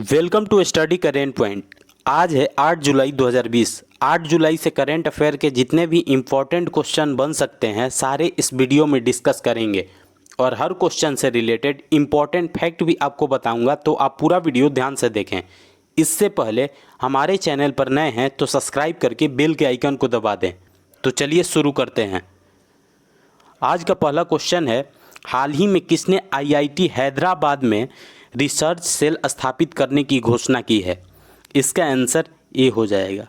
Welcome to study current point. आज है 8 जुलाई 2020। 8 जुलाई से करेंट अफेयर के जितने भी इम्पोर्टेंट क्वेश्चन बन सकते हैं सारे इस वीडियो में डिस्कस करेंगे और हर क्वेश्चन से रिलेटेड इम्पोर्टेंट फैक्ट भी आपको बताऊंगा, तो आप पूरा वीडियो ध्यान से देखें। इससे पहले हमारे चैनल पर नए हैं तो सब्सक्राइब करके बेल के आइकन को दबा दें। तो चलिए शुरू करते हैं। आज का पहला क्वेश्चन है, हाल ही में किसने आईआईटी हैदराबाद में रिसर्च सेल स्थापित करने की घोषणा की है? इसका आंसर ए हो जाएगा।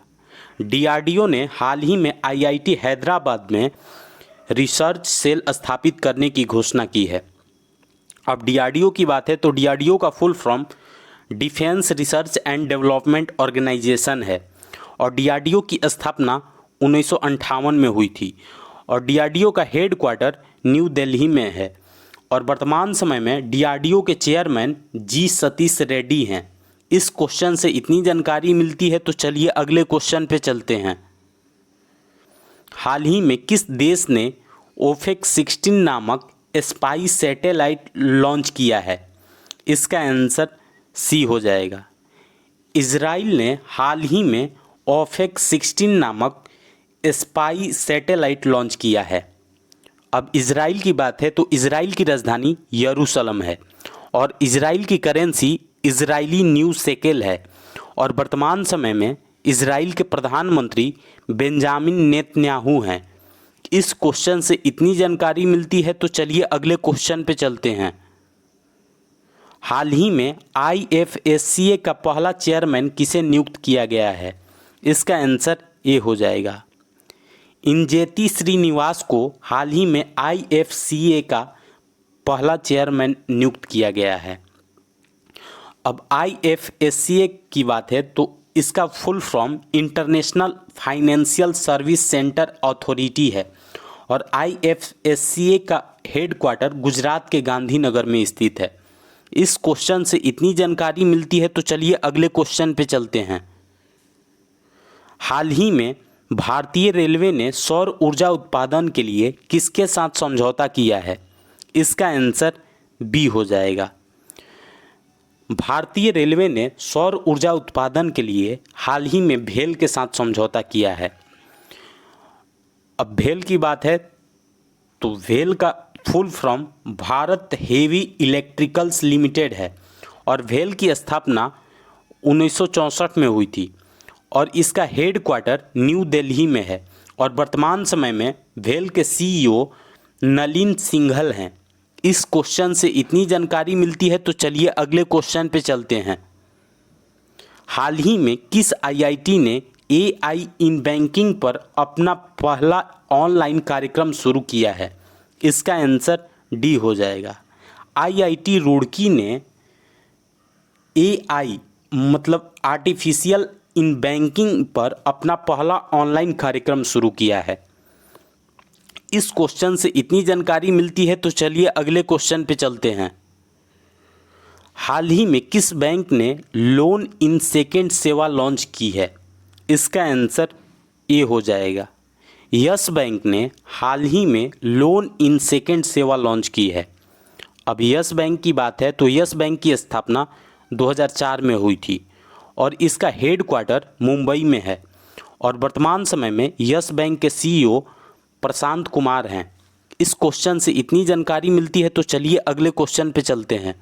डीआरडीओ ने हाल ही में आईआईटी हैदराबाद में रिसर्च सेल स्थापित करने की घोषणा की है। अब डीआरडीओ की बात है तो डीआरडीओ का full form defence research and development organisation है और डीआरडीओ की स्थापना 1958 में हुई थी और डीआरडीओ का हेड क्वार्टर न्यू दिल्ली में है और वर्तमान समय में डीआरडीओ के चेयरमैन जी सतीश रेड्डी हैं। इस क्वेश्चन से इतनी जानकारी मिलती है तो चलिए अगले क्वेश्चन पे चलते हैं। हाल ही में किस देश ने ओफेक 16 नामक स्पाई सैटेलाइट लॉन्च किया है? इसका आंसर सी हो जाएगा। इजराइल ने हाल ही में ओफेक 16 नामक स्पाई सैटेलाइट लॉन्च किया है। अब इजराइल की बात है तो इजराइल की राजधानी यरूशलेम है और इजराइल की करेंसी इजरायली न्यू शेकेल है और वर्तमान समय में इजराइल के प्रधानमंत्री बेंजामिन नेतन्याहू हैं। इस क्वेश्चन से इतनी जानकारी मिलती है तो चलिए अगले क्वेश्चन पे चलते हैं। हाल ही में आईएफएससीए का पहला चेयरमैन किसे नियुक्त किया गया है? इसका आंसर ए हो जाएगा। इंजेती श्रीनिवास को हाल ही में आईएफसीए का पहला चेयरमैन नियुक्त किया गया है। अब आईएफएससीए की बात है तो इसका full form international financial service centre authority है और आईएफएससीए का हेड क्वार्टर गुजरात के गांधीनगर में स्थित है। इस क्वेश्चन से इतनी जानकारी मिलती है तो चलिए अगले क्वेश्चन पे चलते हैं। हाल ही में भारतीय रेलवे ने सौर ऊर्जा उत्पादन के लिए किसके साथ समझौता किया है? इसका आंसर बी हो जाएगा। भारतीय रेलवे ने सौर ऊर्जा उत्पादन के लिए हाल ही में भेल के साथ समझौता किया है। अब भेल की बात है तो भेल का full form Bharat heavy electricals limited है और भेल की स्थापना 1964 में हुई थी और इसका हेड क्वार्टर न्यू दिल्ली में है और वर्तमान समय में भेल के सीईओ नलिन सिंघल हैं। इस क्वेश्चन से इतनी जानकारी मिलती है तो चलिए अगले क्वेश्चन पे चलते हैं। हाल ही में किस आईआईटी ने एआई इन बैंकिंग पर अपना पहला ऑनलाइन कार्यक्रम शुरू किया है? इसका आंसर डी हो जाएगा। आईआईटी रुड़की ने एआई मतलब आर्टिफिशियल इन बैंकिंग पर अपना पहला ऑनलाइन कार्यक्रम शुरू किया है। इस क्वेश्चन से इतनी जानकारी मिलती है तो चलिए अगले क्वेश्चन पे चलते हैं। हाल ही में किस बैंक ने लोन इन सेकेंड सेवा लॉन्च की है? इसका आंसर ए हो जाएगा। यस बैंक ने हाल ही में लोन इन सेकेंड सेवा लॉन्च की है। अब यस बैंक की बात है तो यस बैंक की स्थापना 2004 में हुई थी और इसका हेड क्वार्टर मुंबई में है और वर्तमान समय में यस बैंक के सीईओ प्रशांत कुमार हैं। इस क्वेश्चन से इतनी जानकारी मिलती है तो चलिए अगले क्वेश्चन पे चलते हैं।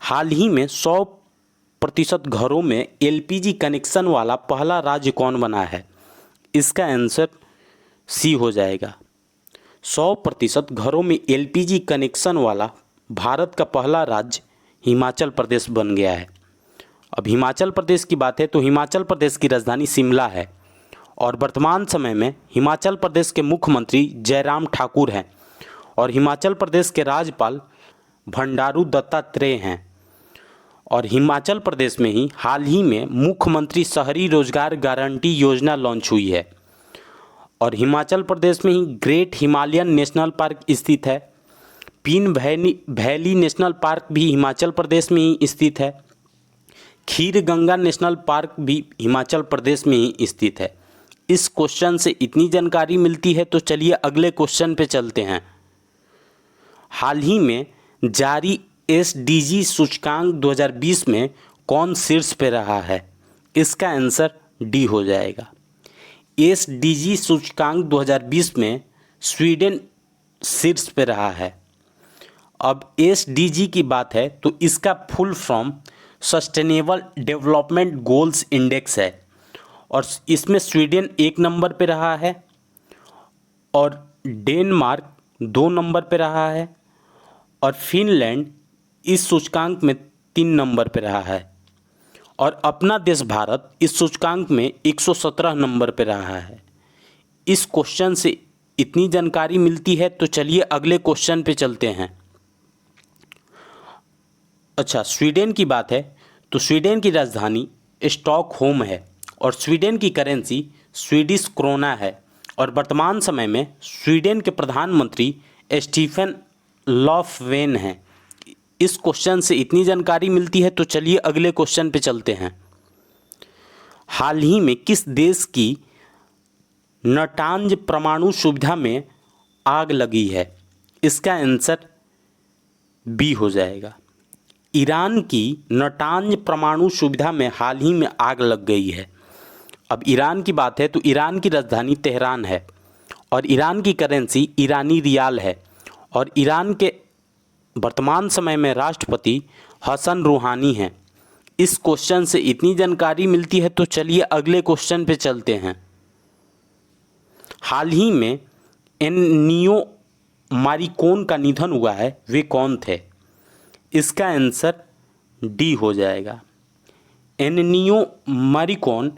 हाल ही में 100% घरों में एलपीजी कनेक्शन वाला पहला राज्य कौन बना है? इसका आंसर सी हो जाएगा। 100% घरों में एलपीजी कनेक्शन वाला भारत का पहला राज्य हिमाचल प्रदेश बन गया है। अब हिमाचल प्रदेश की बात है तो हिमाचल प्रदेश की राजधानी शिमला है और वर्तमान समय में हिमाचल प्रदेश के मुख्यमंत्री जयराम ठाकुर हैं और हिमाचल प्रदेश के राज्यपाल बंडारू दत्तात्रेय हैं और हिमाचल प्रदेश में ही हाल ही में मुख्यमंत्री शहरी रोजगार गारंटी योजना लॉन्च हुई है और हिमाचल प्रदेश में ही ग्रेट हिमालयन नेशनल पार्क स्थित है। पीन वैली नेशनल पार्क भी हिमाचल प्रदेश में ही स्थित है। खीर गंगा नेशनल पार्क भी हिमाचल प्रदेश में ही स्थित है। इस क्वेश्चन से इतनी जानकारी मिलती है तो चलिए अगले क्वेश्चन पे चलते हैं। हाल ही में जारी SDG सूचकांक 2020 में कौन शीर्ष पे रहा है? इसका आंसर डी हो जाएगा। SDG सूचकांक 2020 में स्वीडन शीर्ष पे रहा है। अब SDG की बात है तो इसका full form sustainable development goals index है और इसमें स्वीडन 1 नंबर पे रहा है और डेनमार्क 2 नंबर पे रहा है और फिनलैंड इस सूचकांक में 3 नंबर पे रहा है और अपना देश भारत इस सूचकांक में 117 नंबर पे रहा है। इस क्वेश्चन से इतनी जानकारी मिलती है तो चलिए अगले क्वेश्चन पे चलते हैं। अच्छा, स्वीडन की बात है तो स्वीडन की राजधानी स्टॉकहोम है और स्वीडन की करेंसी स्वीडिश क्रोना है और वर्तमान समय में स्वीडन के प्रधानमंत्री स्टीफन लॉफवेन हैं। इस क्वेश्चन से इतनी जानकारी मिलती है तो चलिए अगले क्वेश्चन पे चलते हैं। हाल ही में किस देश की नटांज परमाणु सुविधा में आग लगी है? इसका आंसर बी हो जाएगा। ईरान की नटांज परमाणु सुविधा में हाल ही में आग लग गई है। अब ईरान की बात है तो ईरान की राजधानी तेहरान है और ईरान की करेंसी ईरानी रियाल है और ईरान के वर्तमान समय में राष्ट्रपति हसन रूहानी हैं। इस क्वेश्चन से इतनी जानकारी मिलती है तो चलिए अगले क्वेश्चन पे चलते हैं। हाल ही में एन्नियो मारिकोन का निधन हुआ है, वे कौन थे? इसका आंसर डी हो जाएगा। एन्नियो मारिकोन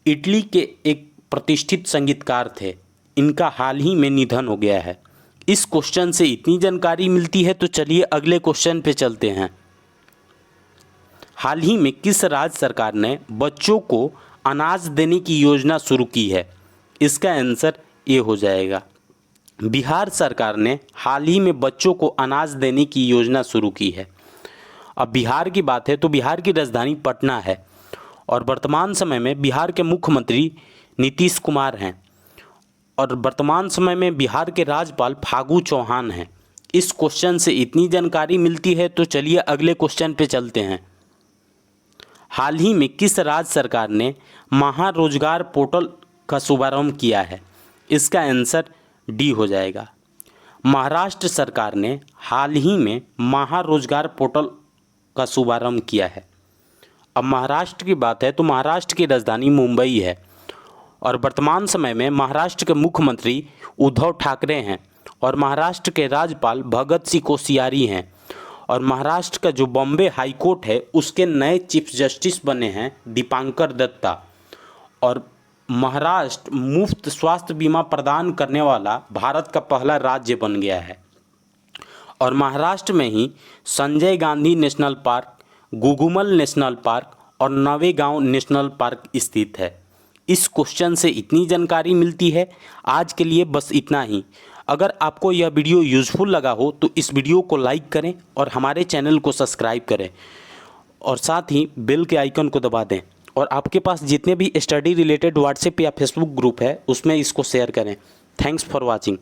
इटली के एक प्रतिष्ठित संगीतकार थे। इनका हाल ही में निधन हो गया है। इस क्वेश्चन से इतनी जानकारी मिलती है तो चलिए अगले क्वेश्चन पे चलते हैं। हाल ही में किस राज्य सरकार ने बच्चों को अनाज देने की योजना शुरू की है? इसका आंसर ए हो जाएगा। बिहार सरकार ने हाल ही में बच्चों को अनाज देने की योजना शुरू की है। अब बिहार की बात है तो बिहार की राजधानी पटना है और वर्तमान समय में बिहार के मुख्यमंत्री नीतीश कुमार हैं और वर्तमान समय में बिहार के राज्यपाल फागू चौहान हैं। इस क्वेश्चन से इतनी जानकारी मिलती है तो चलिए अगले क्वेश्चन पे चलते हैं। हाल ही में किस राज्य सरकार ने महारोजगार पोर्टल का शुभारंभ किया है? इसका आंसर डी हो जाएगा। महाराष्ट्र सरकार ने हाल ही में महारोजगार पोर्टल का शुभारंभ किया है। अब महाराष्ट्र की बात है तो महाराष्ट्र की राजधानी मुंबई है और वर्तमान समय में महाराष्ट्र के मुख्यमंत्री उद्धव ठाकरे हैं और महाराष्ट्र के राज्यपाल भगत सिंह कोश्यारी हैं और महाराष्ट्र का जो बॉम्बे हाई कोर्ट है उसके नए चीफ जस्टिस बने हैं दीपांकर दत्ता और महाराष्ट्र मुफ्त स्वास्थ्य बीमा प्रदान करने वाला भारत का पहला राज्य बन गया है और महाराष्ट्र में ही Sanjay Gandhi national park, Gugamal national park और नवेगांव नेशनल पार्क स्थित है। इस क्वेश्चन से इतनी जानकारी मिलती है। आज के लिए बस इतना ही। अगर आपको यह वीडियो यूज़फुल लगा हो तो इस वीडियो को लाइक करें और हमारे चैनल को सब्सक्राइब करें और साथ ही बेल के आइकन को दबा दें और आपके पास जितने भी स्टडी रिलेटेड व्हाट्सएप या फेसबुक ग्रुप है उसमें इसको शेयर करें। Thanks for watching.